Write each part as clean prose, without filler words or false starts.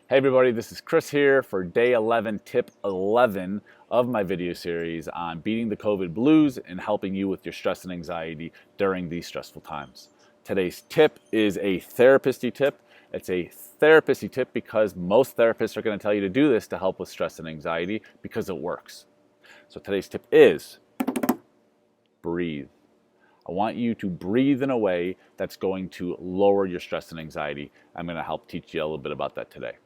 Hey everybody, this is Chris here for day 11, tip 11 of my video series on beating the COVID blues and helping you with your stress and anxiety during these stressful times. Today's tip is a therapist-y tip. It's a therapist-y tip because most therapists are going to tell you to do this to help with stress and anxiety because it works. So today's tip is breathe. I want you to breathe in a way that's going to lower your stress and anxiety. I'm going to help teach you a little bit about that today.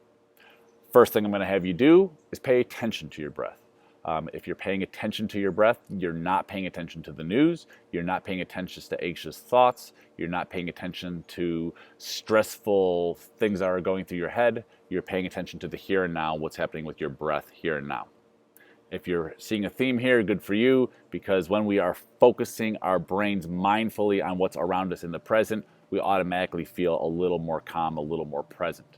First thing I'm going to have you do is pay attention to your breath. If you're paying attention to your breath, you're not paying attention to the news, you're not paying attention to anxious thoughts, you're not paying attention to stressful things that are going through your head, you're paying attention to the here and now, what's happening with your breath here and now. If you're seeing a theme here, good for you, because when we are focusing our brains mindfully on what's around us in the present, we automatically feel a little more calm, a little more present.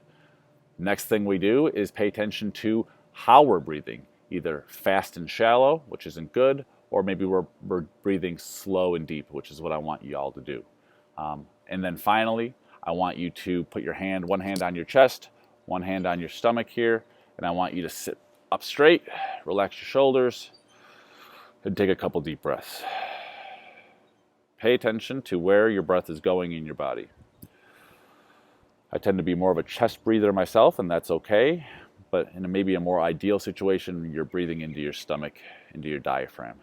Next thing we do is pay attention to how we're breathing, either fast and shallow, which isn't good, or maybe we're breathing slow and deep, which is what I want you all to do. And then finally, I want you to put your one hand on your chest, one hand on your stomach here, and I want you to sit up straight, relax your shoulders, and take a couple deep breaths. Pay attention to where your breath is going in your body. I tend to be more of a chest breather myself, and that's okay. But in maybe a more ideal situation, you're breathing into your stomach, into your diaphragm.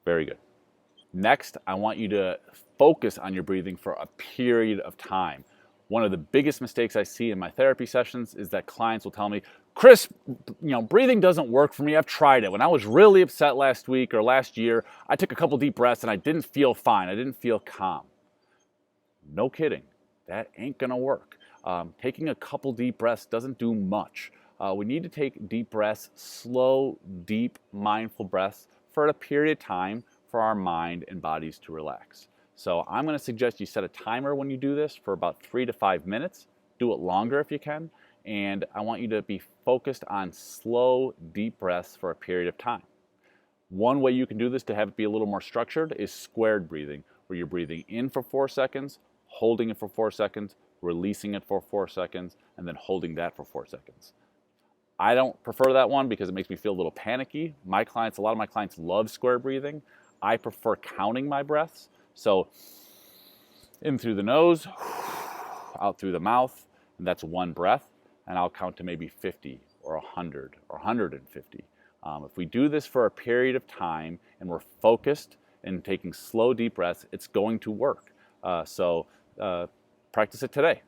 Very good. Next, I want you to focus on your breathing for a period of time. One of the biggest mistakes I see in my therapy sessions is that clients will tell me, Chris, breathing doesn't work for me. I've tried it. When I was really upset last week or last year, I took a couple deep breaths and I didn't feel fine. I didn't feel calm. No kidding. That ain't going to work. Taking a couple deep breaths doesn't do much. We need to take deep breaths, slow, deep, mindful breaths for a period of time for our mind and bodies to relax. So I'm going to suggest you set a timer when you do this for about 3 to 5 minutes. Do it longer if you can. And I want you to be focused on slow, deep breaths for a period of time. One way you can do this to have it be a little more structured is squared breathing, where you're breathing in for 4 seconds, holding it for 4 seconds, releasing it for 4 seconds, and then holding that for 4 seconds. I don't prefer that one because it makes me feel a little panicky. A lot of my clients love square breathing. I prefer counting my breaths. So in through the nose, out through the mouth, and that's one breath. And I'll count to maybe 50 or 100 or 150. If we do this for a period of time and we're focused and taking slow, deep breaths, it's going to work. So practice it today.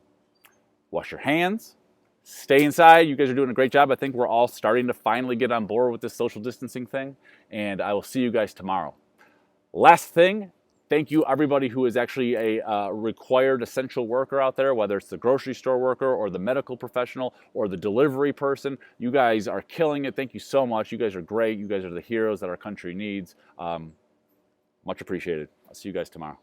Wash your hands. Stay inside. You guys are doing a great job. I think we're all starting to finally get on board with this social distancing thing. And I will see you guys tomorrow. Last thing. Thank you, everybody who is actually a required essential worker out there, whether it's the grocery store worker or the medical professional or the delivery person. You guys are killing it. Thank you so much. You guys are great. You guys are the heroes that our country needs. Much appreciated. I'll see you guys tomorrow.